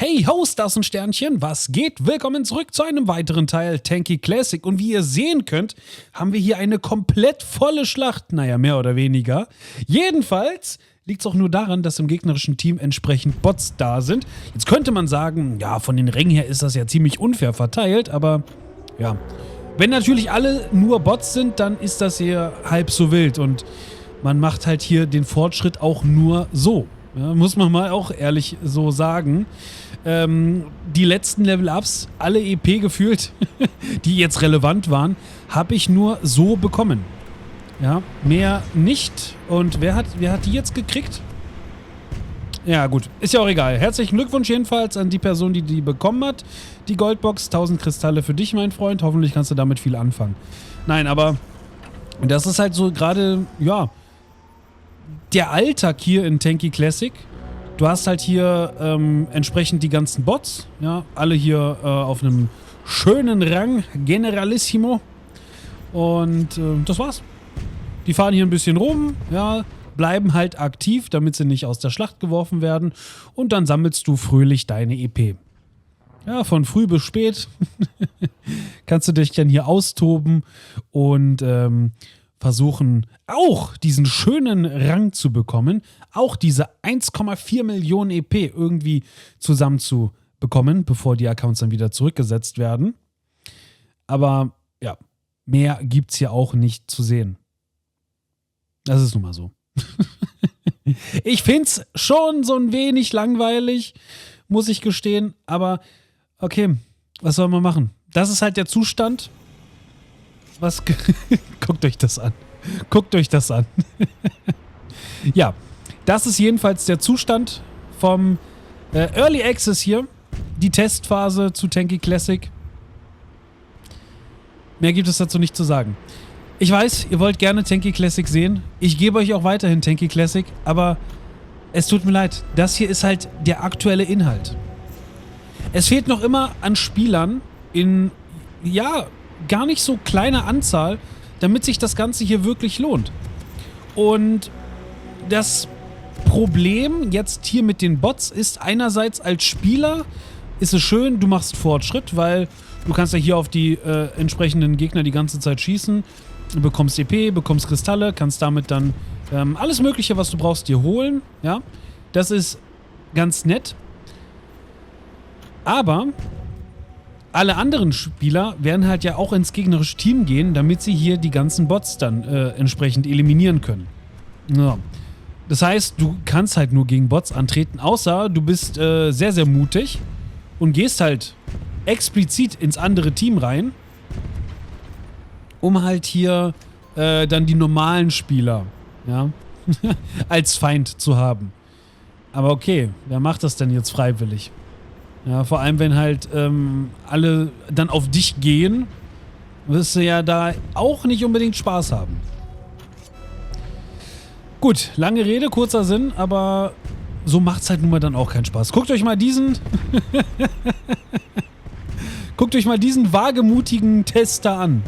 Hey ho, Stars und Sternchen, was geht? Willkommen zurück zu einem weiteren Teil Tanky Classic. Und wie ihr sehen könnt, haben wir hier eine komplett volle Schlacht. Naja, mehr oder weniger. Jedenfalls liegt es auch nur daran, dass im gegnerischen Team entsprechend Bots da sind. Jetzt könnte man sagen, ja, von den Rängen her ist das ja ziemlich unfair verteilt, aber ja. Wenn natürlich alle nur Bots sind, dann ist das hier halb so wild. Und man macht halt hier den Fortschritt auch nur so. Ja, muss man mal auch ehrlich so sagen. Die letzten Level-Ups, alle EP gefühlt, die jetzt relevant waren, habe ich nur so bekommen. Ja, mehr nicht. Und wer hat die jetzt gekriegt? Ja gut, ist ja auch egal. Herzlichen Glückwunsch jedenfalls an die Person, die die bekommen hat. Die Goldbox, 1000 Kristalle für dich, mein Freund. Hoffentlich kannst du damit viel anfangen. Nein, aber das ist halt so gerade, ja, der Alltag hier in Tanky Classic. Du hast halt hier entsprechend die ganzen Bots, ja, alle hier auf einem schönen Rang, Generalissimo. Und das war's. Die fahren hier ein bisschen rum, ja, bleiben halt aktiv, damit sie nicht aus der Schlacht geworfen werden. Und dann sammelst du fröhlich deine EP. Ja, von früh bis spät kannst du dich dann hier austoben und versuchen, auch diesen schönen Rang zu bekommen, auch diese 1,4 Millionen EP irgendwie zusammenzubekommen, bevor die Accounts dann wieder zurückgesetzt werden. Aber ja, mehr gibt's hier auch nicht zu sehen. Das ist nun mal so. Ich find's schon so ein wenig langweilig, muss ich gestehen, aber okay, was soll man machen? Das ist halt der Zustand. Guckt euch das an. Guckt euch das an. Ja, das ist jedenfalls der Zustand vom Early Access hier. Die Testphase zu Tanky Classic. Mehr gibt es dazu nicht zu sagen. Ich weiß, ihr wollt gerne Tanky Classic sehen. Ich gebe euch auch weiterhin Tanky Classic, aber es tut mir leid. Das hier ist halt der aktuelle Inhalt. Es fehlt noch immer an Spielern in, ja, gar nicht so kleiner Anzahl, damit sich das Ganze hier wirklich lohnt. Und das Problem jetzt hier mit den Bots ist einerseits als Spieler ist es schön, du machst Fortschritt, weil du kannst ja hier auf die entsprechenden Gegner die ganze Zeit schießen, du bekommst EP, bekommst Kristalle, kannst damit dann alles Mögliche, was du brauchst, dir holen. Ja, das ist ganz nett. Aber alle anderen Spieler werden halt ja auch ins gegnerische Team gehen, damit sie hier die ganzen Bots dann entsprechend eliminieren können. Ja. Das heißt, du kannst halt nur gegen Bots antreten, außer du bist sehr, sehr mutig und gehst halt explizit ins andere Team rein, um halt hier dann die normalen Spieler, ja, als Feind zu haben. Aber okay, wer macht das denn jetzt freiwillig? Ja, vor allem, wenn halt alle dann auf dich gehen, wirst du ja da auch nicht unbedingt Spaß haben. Gut, lange Rede, kurzer Sinn, aber so macht's halt nun mal dann auch keinen Spaß. Guckt euch mal diesen guckt euch mal diesen wagemutigen Tester an.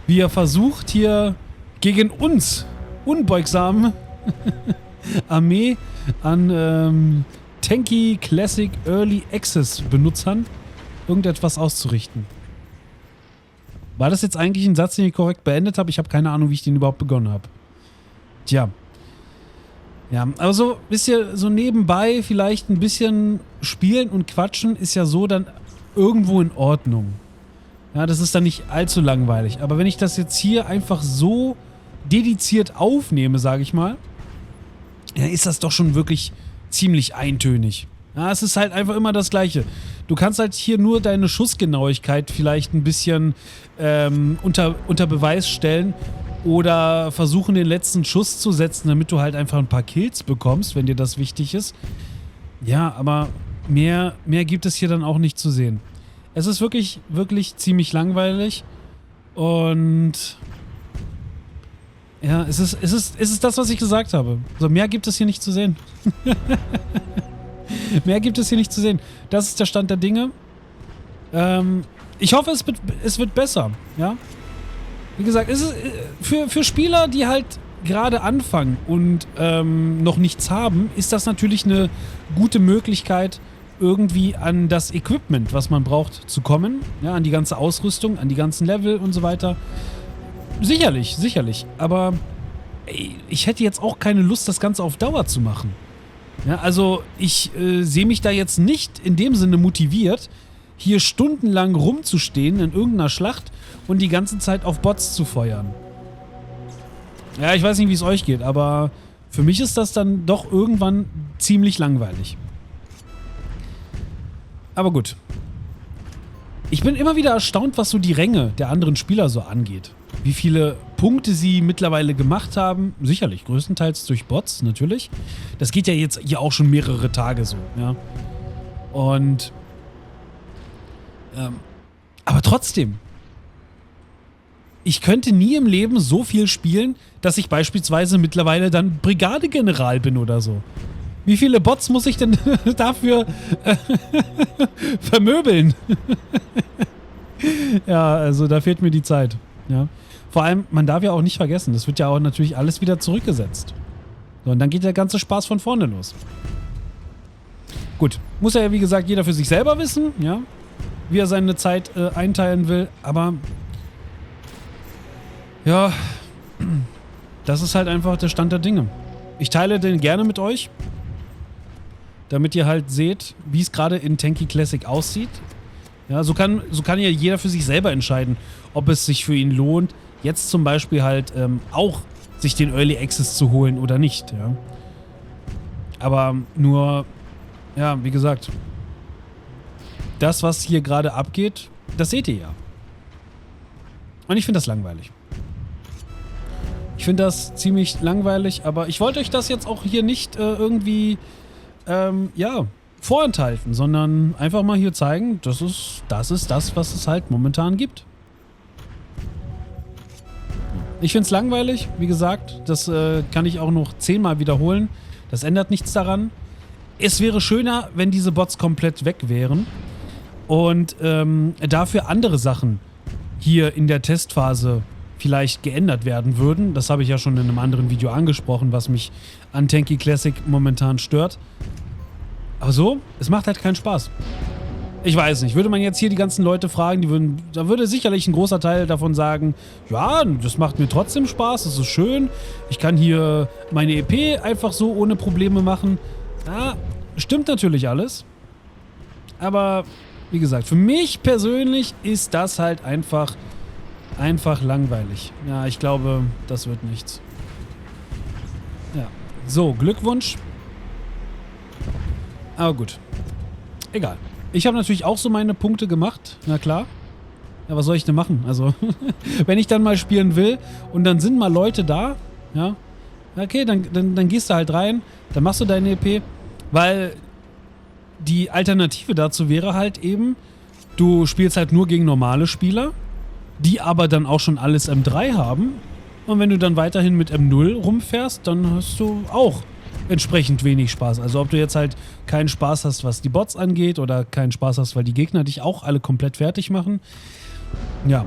Wie er versucht, hier gegen uns unbeugsame Armee an Tanky Classic Early Access Benutzern irgendetwas auszurichten. War das jetzt eigentlich ein Satz, den ich korrekt beendet habe? Ich habe keine Ahnung, wie ich den überhaupt begonnen habe. Tja. Ja, aber so, wisst ihr, so nebenbei vielleicht ein bisschen spielen und quatschen ist ja so dann irgendwo in Ordnung. Ja, das ist dann nicht allzu langweilig. Aber wenn ich das jetzt hier einfach so dediziert aufnehme, sage ich mal, ja, ist das doch schon wirklich ziemlich eintönig. Ja, es ist halt einfach immer das Gleiche. Du kannst halt hier nur deine Schussgenauigkeit vielleicht ein bisschen unter Beweis stellen oder versuchen, den letzten Schuss zu setzen, damit du halt einfach ein paar Kills bekommst, wenn dir das wichtig ist. Ja, aber mehr gibt es hier dann auch nicht zu sehen. Es ist wirklich, wirklich ziemlich langweilig und ja, es ist das, was ich gesagt habe. So, mehr gibt es hier nicht zu sehen. Mehr gibt es hier nicht zu sehen. Das ist der Stand der Dinge. Ich hoffe, es wird besser. Ja? Wie gesagt, es ist für Spieler, die halt gerade anfangen und noch nichts haben, ist das natürlich eine gute Möglichkeit, irgendwie an das Equipment, was man braucht, zu kommen. Ja, an die ganze Ausrüstung, an die ganzen Level und so weiter. Sicherlich, sicherlich. Aber ich hätte jetzt auch keine Lust, das Ganze auf Dauer zu machen. Ja, also ich sehe mich da jetzt nicht in dem Sinne motiviert, hier stundenlang rumzustehen in irgendeiner Schlacht und die ganze Zeit auf Bots zu feuern. Ja, ich weiß nicht, wie es euch geht, aber für mich ist das dann doch irgendwann ziemlich langweilig. Aber gut. Ich bin immer wieder erstaunt, was so die Ränge der anderen Spieler so angeht. Wie viele Punkte sie mittlerweile gemacht haben. Sicherlich, größtenteils durch Bots, natürlich. Das geht ja jetzt hier auch schon mehrere Tage so, ja. Und aber trotzdem, ich könnte nie im Leben so viel spielen, dass ich beispielsweise mittlerweile dann Brigadegeneral bin oder so. Wie viele Bots muss ich denn dafür vermöbeln? Ja, also da fehlt mir die Zeit. Ja. Vor allem, man darf ja auch nicht vergessen, das wird ja auch natürlich alles wieder zurückgesetzt. So, und dann geht der ganze Spaß von vorne los. Gut, muss ja wie gesagt jeder für sich selber wissen, ja, wie er seine Zeit einteilen will, aber ja, das ist halt einfach der Stand der Dinge. Ich teile den gerne mit euch, damit ihr halt seht, wie es gerade in Tanky Classic aussieht. Ja, so kann ja jeder für sich selber entscheiden, ob es sich für ihn lohnt, jetzt zum Beispiel halt auch sich den Early Access zu holen oder nicht. Ja. Aber nur, ja, wie gesagt, das, was hier gerade abgeht, das seht ihr ja. Und ich finde das langweilig. Ich finde das ziemlich langweilig, aber ich wollte euch das jetzt auch hier nicht irgendwie, ja, vorenthalten, sondern einfach mal hier zeigen, das ist das, was es halt momentan gibt. Ich finde es langweilig, wie gesagt, das kann ich auch noch 10-mal wiederholen. Das ändert nichts daran. Es wäre schöner, wenn diese Bots komplett weg wären und dafür andere Sachen hier in der Testphase vielleicht geändert werden würden. Das habe ich ja schon in einem anderen Video angesprochen, was mich an Tanky Classic momentan stört. Aber so, es macht halt keinen Spaß. Ich weiß nicht, würde man jetzt hier die ganzen Leute fragen, da würde sicherlich ein großer Teil davon sagen, ja, das macht mir trotzdem Spaß, das ist schön, ich kann hier meine EP einfach so ohne Probleme machen. Ja, stimmt natürlich alles. Aber, wie gesagt, für mich persönlich ist das halt einfach langweilig. Ja, ich glaube, das wird nichts. Ja, so, Glückwunsch. Aber gut. Egal. Ich habe natürlich auch so meine Punkte gemacht. Na klar. Ja, was soll ich denn machen? Also, wenn ich dann mal spielen will und dann sind mal Leute da, ja, okay, dann gehst du halt rein, dann machst du deine EP, weil die Alternative dazu wäre halt eben, du spielst halt nur gegen normale Spieler, die aber dann auch schon alles M3 haben. Und wenn du dann weiterhin mit M0 rumfährst, dann hast du auch entsprechend wenig Spaß. Also ob du jetzt halt keinen Spaß hast, was die Bots angeht oder keinen Spaß hast, weil die Gegner dich auch alle komplett fertig machen. Ja.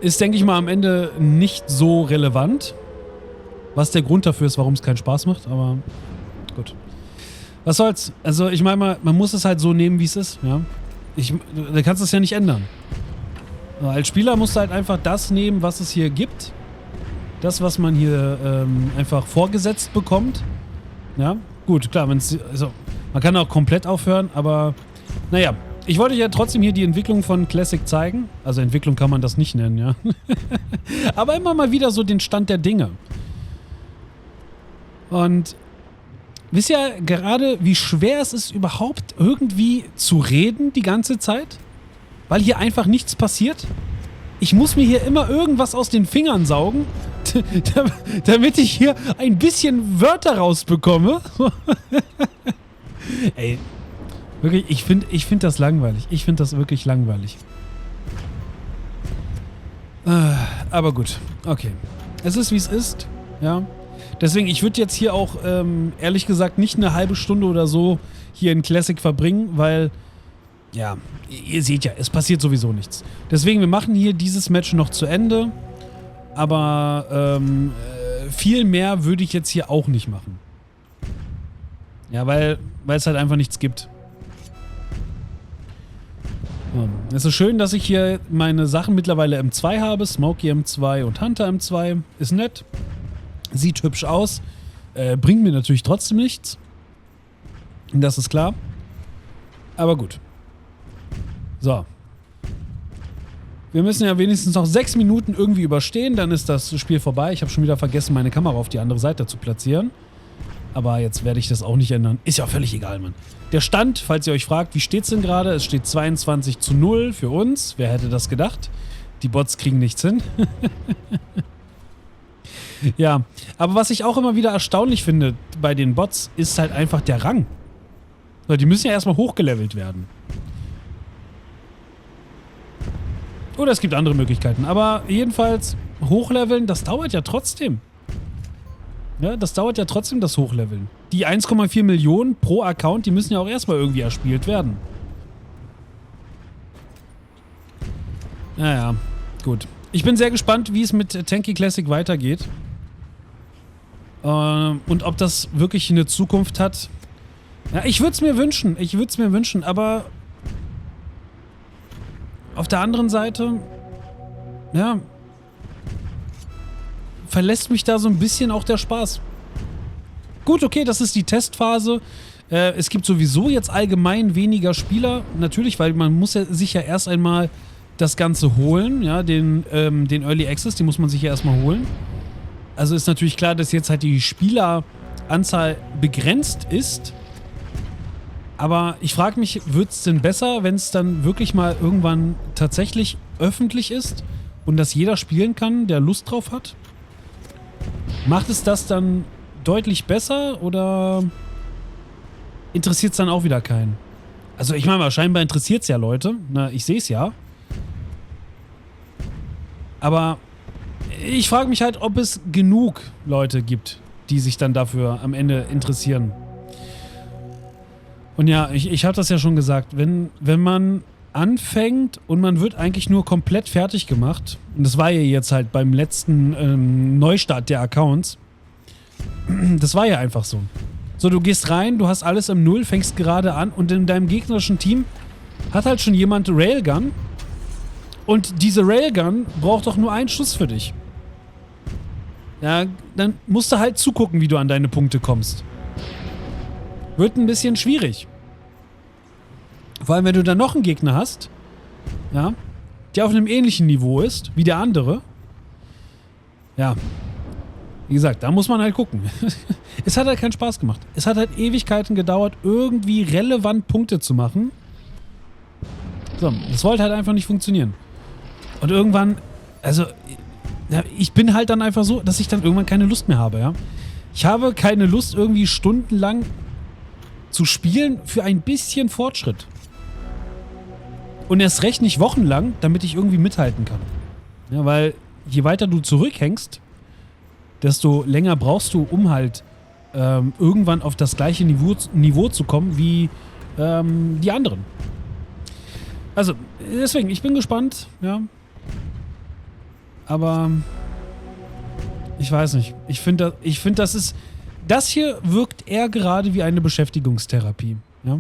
Ist, denke ich mal, am Ende nicht so relevant, was der Grund dafür ist, warum es keinen Spaß macht, aber gut. Was soll's? Also ich meine, man muss es halt so nehmen, wie es ist. Ja? Du kannst es ja nicht ändern. Als Spieler musst du halt einfach das nehmen, was es hier gibt. Das, was man hier einfach vorgesetzt bekommt. Ja, gut, klar, also, man kann auch komplett aufhören, aber naja, ich wollte ja trotzdem hier die Entwicklung von Classic zeigen. Also Entwicklung kann man das nicht nennen, ja. Aber immer mal wieder so den Stand der Dinge. Und wisst ihr gerade, wie schwer es ist, überhaupt irgendwie zu reden die ganze Zeit? Weil hier einfach nichts passiert? Ich muss mir hier immer irgendwas aus den Fingern saugen, damit ich hier ein bisschen Wörter rausbekomme. Ey, wirklich, ich find das langweilig. Ich finde das wirklich langweilig. Aber gut, okay. Es ist, wie es ist, ja. Deswegen, ich würde jetzt hier auch, ehrlich gesagt, nicht eine halbe Stunde oder so hier in Classic verbringen, weil, ja, ihr seht ja, es passiert sowieso nichts. Deswegen, wir machen hier dieses Match noch zu Ende Aber viel mehr würde ich jetzt hier auch nicht machen. Ja, weil es halt einfach nichts gibt. Ja. Es ist schön, dass ich hier meine Sachen mittlerweile M2 habe. Smokey M2 und Hunter M2. Ist nett. Sieht hübsch aus. Bringt mir natürlich trotzdem nichts. Das ist klar. Aber gut. So. Wir müssen ja wenigstens noch 6 Minuten irgendwie überstehen, dann ist das Spiel vorbei. Ich habe schon wieder vergessen, meine Kamera auf die andere Seite zu platzieren. Aber jetzt werde ich das auch nicht ändern. Ist ja völlig egal, Mann. Der Stand, falls ihr euch fragt, wie steht's denn gerade? Es steht 22:0 für uns. Wer hätte das gedacht? Die Bots kriegen nichts hin. Ja, aber was ich auch immer wieder erstaunlich finde bei den Bots, ist halt einfach der Rang. Die müssen ja erstmal hochgelevelt werden. Oder es gibt andere Möglichkeiten. Aber jedenfalls, hochleveln, das dauert ja trotzdem. Ja, das dauert ja trotzdem, das Hochleveln. Die 1,4 Millionen pro Account, die müssen ja auch erstmal irgendwie erspielt werden. Naja, gut. Ich bin sehr gespannt, wie es mit Tanky Classic weitergeht. Und ob das wirklich eine Zukunft hat. Ja, ich würde es mir wünschen, aber auf der anderen Seite, ja, verlässt mich da so ein bisschen auch der Spaß. Gut, okay, das ist die Testphase. Es gibt sowieso jetzt allgemein weniger Spieler. Natürlich, weil man muss ja sich ja erst einmal das Ganze holen. Ja, den Early Access, den muss man sich ja erstmal holen. Also ist natürlich klar, dass jetzt halt die Spieleranzahl begrenzt ist. Aber ich frage mich, wird es denn besser, wenn es dann wirklich mal irgendwann tatsächlich öffentlich ist und dass jeder spielen kann, der Lust drauf hat? Macht es das dann deutlich besser oder interessiert es dann auch wieder keinen? Also ich meine mal, scheinbar interessiert es ja Leute. Na, ich sehe es ja. Aber ich frage mich halt, ob es genug Leute gibt, die sich dann dafür am Ende interessieren. Und ja, ich habe das ja schon gesagt, wenn man anfängt und man wird eigentlich nur komplett fertig gemacht, und das war ja jetzt halt beim letzten Neustart der Accounts, das war ja einfach so. So, du gehst rein, du hast alles im Null, fängst gerade an und in deinem gegnerischen Team hat halt schon jemand Railgun und diese Railgun braucht doch nur einen Schuss für dich. Ja, dann musst du halt zugucken, wie du an deine Punkte kommst. Wird ein bisschen schwierig. Vor allem, wenn du dann noch einen Gegner hast, ja, der auf einem ähnlichen Niveau ist wie der andere. Ja, wie gesagt, da muss man halt gucken. Es hat halt keinen Spaß gemacht. Es hat halt Ewigkeiten gedauert, irgendwie relevant Punkte zu machen. So, das wollte halt einfach nicht funktionieren. Und irgendwann, also, ja, ich bin halt dann einfach so, dass ich dann irgendwann keine Lust mehr habe, ja. Ich habe keine Lust, irgendwie stundenlang zu spielen für ein bisschen Fortschritt. Und erst recht nicht wochenlang, damit ich irgendwie mithalten kann. Ja, weil je weiter du zurückhängst, desto länger brauchst du, um halt irgendwann auf das gleiche Niveau zu kommen wie die anderen. Also, deswegen, ich bin gespannt, ja. Aber ich weiß nicht. Ich finde, das hier wirkt eher gerade wie eine Beschäftigungstherapie. Ja?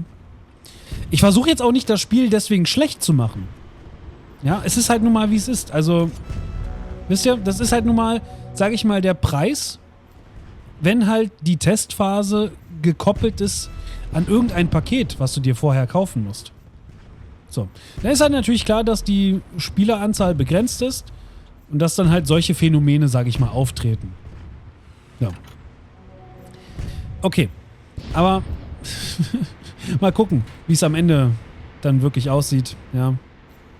Ich versuche jetzt auch nicht, das Spiel deswegen schlecht zu machen. Ja, es ist halt nun mal, wie es ist. Also, wisst ihr, das ist halt nun mal, sage ich mal, der Preis, wenn halt die Testphase gekoppelt ist an irgendein Paket, was du dir vorher kaufen musst. So. Dann ist halt natürlich klar, dass die Spieleranzahl begrenzt ist und dass dann halt solche Phänomene, sage ich mal, auftreten. Ja. Okay, aber mal gucken, wie es am Ende dann wirklich aussieht. Ja,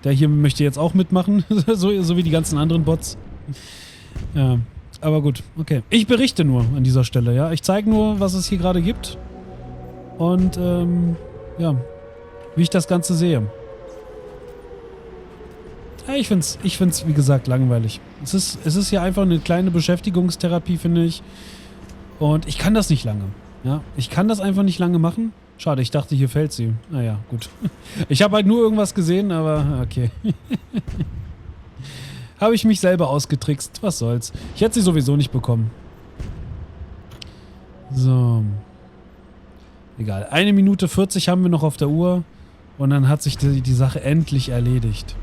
der hier möchte jetzt auch mitmachen, so wie die ganzen anderen Bots. Ja, aber gut, okay. Ich berichte nur an dieser Stelle, ja. Ich zeige nur, was es hier gerade gibt und ja, wie ich das Ganze sehe. Ja, ich find's, wie gesagt, langweilig. Es ist ja einfach eine kleine Beschäftigungstherapie, finde ich. Und ich kann das nicht lange. Ja, ich kann das einfach nicht lange machen. Schade, ich dachte, hier fällt sie. Naja, gut. Ich habe halt nur irgendwas gesehen, aber okay. Habe ich mich selber ausgetrickst. Was soll's. Ich hätte sie sowieso nicht bekommen. So. Egal. 1 Minute 40 haben wir noch auf der Uhr. Und dann hat sich die Sache endlich erledigt.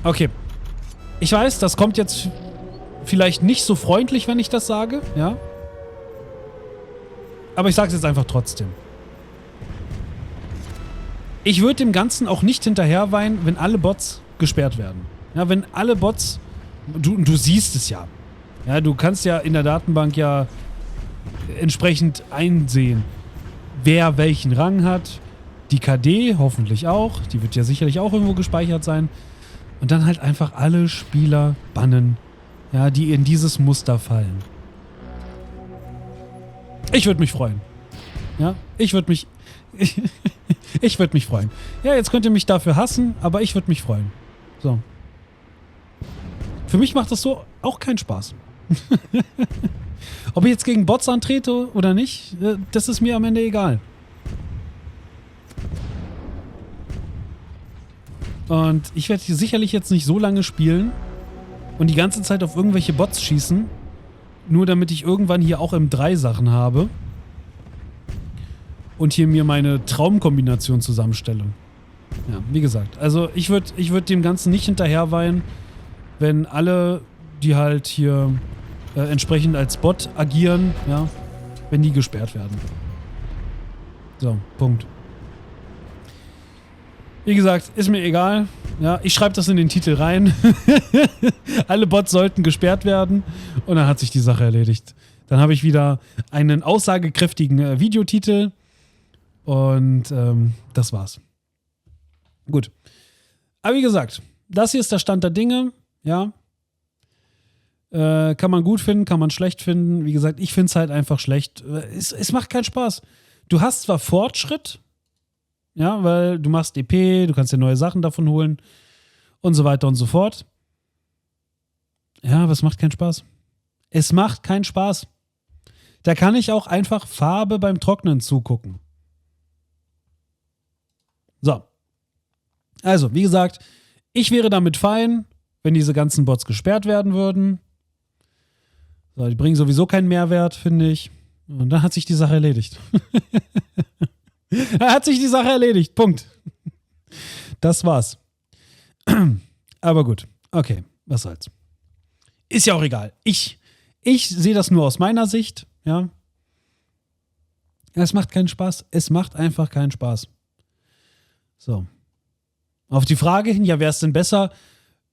Okay. Ich weiß, das kommt jetzt vielleicht nicht so freundlich, wenn ich das sage. Ja. Aber ich sage es jetzt einfach trotzdem. Ich würde dem Ganzen auch nicht hinterherweinen, wenn alle Bots gesperrt werden. Ja, wenn alle Bots... Du siehst es ja. Ja, du kannst ja in der Datenbank ja entsprechend einsehen, wer welchen Rang hat. Die KD hoffentlich auch. Die wird ja sicherlich auch irgendwo gespeichert sein. Und dann halt einfach alle Spieler bannen, ja, die in dieses Muster fallen. Ich würde mich freuen. Ja, ich würde mich... Ich würde mich freuen. Ja, jetzt könnt ihr mich dafür hassen, aber ich würde mich freuen. So. Für mich macht das so auch keinen Spaß. Ob ich jetzt gegen Bots antrete oder nicht, das ist mir am Ende egal. Und ich werde hier sicherlich jetzt nicht so lange spielen und die ganze Zeit auf irgendwelche Bots schießen, nur damit ich irgendwann hier auch M3 Sachen habe und hier mir meine Traumkombination zusammenstelle. Ja, wie gesagt, also ich würd dem Ganzen nicht hinterherweinen, wenn alle, die halt hier entsprechend als Bot agieren, ja, wenn die gesperrt werden. So, Punkt. Wie gesagt, ist mir egal. Ja, ich schreibe das in den Titel rein. Alle Bots sollten gesperrt werden. Und dann hat sich die Sache erledigt. Dann habe ich wieder einen aussagekräftigen Videotitel. Und das war's. Gut. Aber wie gesagt, das hier ist der Stand der Dinge. Ja. Kann man gut finden, kann man schlecht finden. Wie gesagt, ich finde es halt einfach schlecht. Es macht keinen Spaß. Du hast zwar Fortschritt, ja, weil du machst EP, du kannst dir neue Sachen davon holen und so weiter und so fort. Ja, aber es macht keinen Spaß. Es macht keinen Spaß. Da kann ich auch einfach Farbe beim Trocknen zugucken. So. Also, wie gesagt, ich wäre damit fein, wenn diese ganzen Bots gesperrt werden würden. So, die bringen sowieso keinen Mehrwert, finde ich. Und dann hat sich die Sache erledigt. Da hat sich die Sache erledigt. Punkt. Das war's. Aber gut. Okay, was soll's. Ist ja auch egal. Ich sehe das nur aus meiner Sicht. Ja. Es macht keinen Spaß. Es macht einfach keinen Spaß. So. Auf die Frage hin, ja, wäre es denn besser,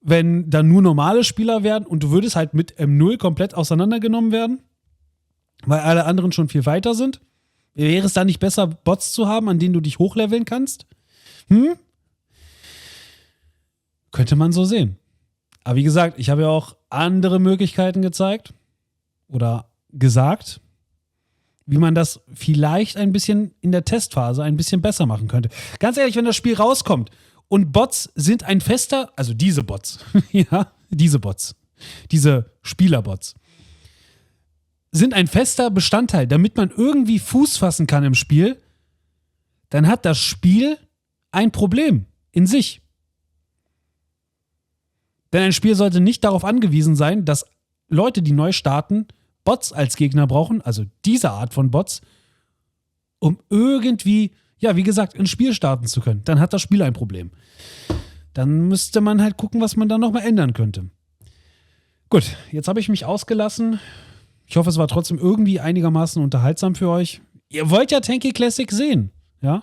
wenn da nur normale Spieler wären und du würdest halt mit M0 komplett auseinandergenommen werden? Weil alle anderen schon viel weiter sind? Wäre es da nicht besser, Bots zu haben, an denen du dich hochleveln kannst? Könnte man so sehen. Aber wie gesagt, ich habe ja auch andere Möglichkeiten gezeigt oder gesagt, wie man das vielleicht ein bisschen in der Testphase ein bisschen besser machen könnte. Ganz ehrlich, wenn das Spiel rauskommt und Bots sind ein fester, also diese Bots, ja, diese Spielerbots, sind ein fester Bestandteil, damit man irgendwie Fuß fassen kann im Spiel, dann hat das Spiel ein Problem in sich. Denn ein Spiel sollte nicht darauf angewiesen sein, dass Leute, die neu starten, Bots als Gegner brauchen, also diese Art von Bots, um irgendwie, ja, wie gesagt, ins Spiel starten zu können. Dann hat das Spiel ein Problem. Dann müsste man halt gucken, was man da nochmal ändern könnte. Gut, jetzt habe ich mich ausgelassen. Ich hoffe, es war trotzdem irgendwie einigermaßen unterhaltsam für euch. Ihr wollt ja Tanky Classic sehen, ja?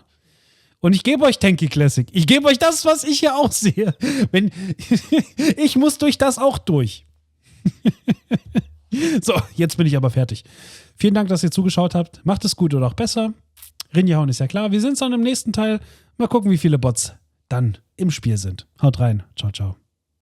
Und ich gebe euch Tanky Classic. Ich gebe euch das, was ich hier auch sehe. Ich muss durch das auch durch. So, jetzt bin ich aber fertig. Vielen Dank, dass ihr zugeschaut habt. Macht es gut oder auch besser. Rinjahauen ist ja klar. Wir sehen uns dann im nächsten Teil. Mal gucken, wie viele Bots dann im Spiel sind. Haut rein. Ciao, ciao.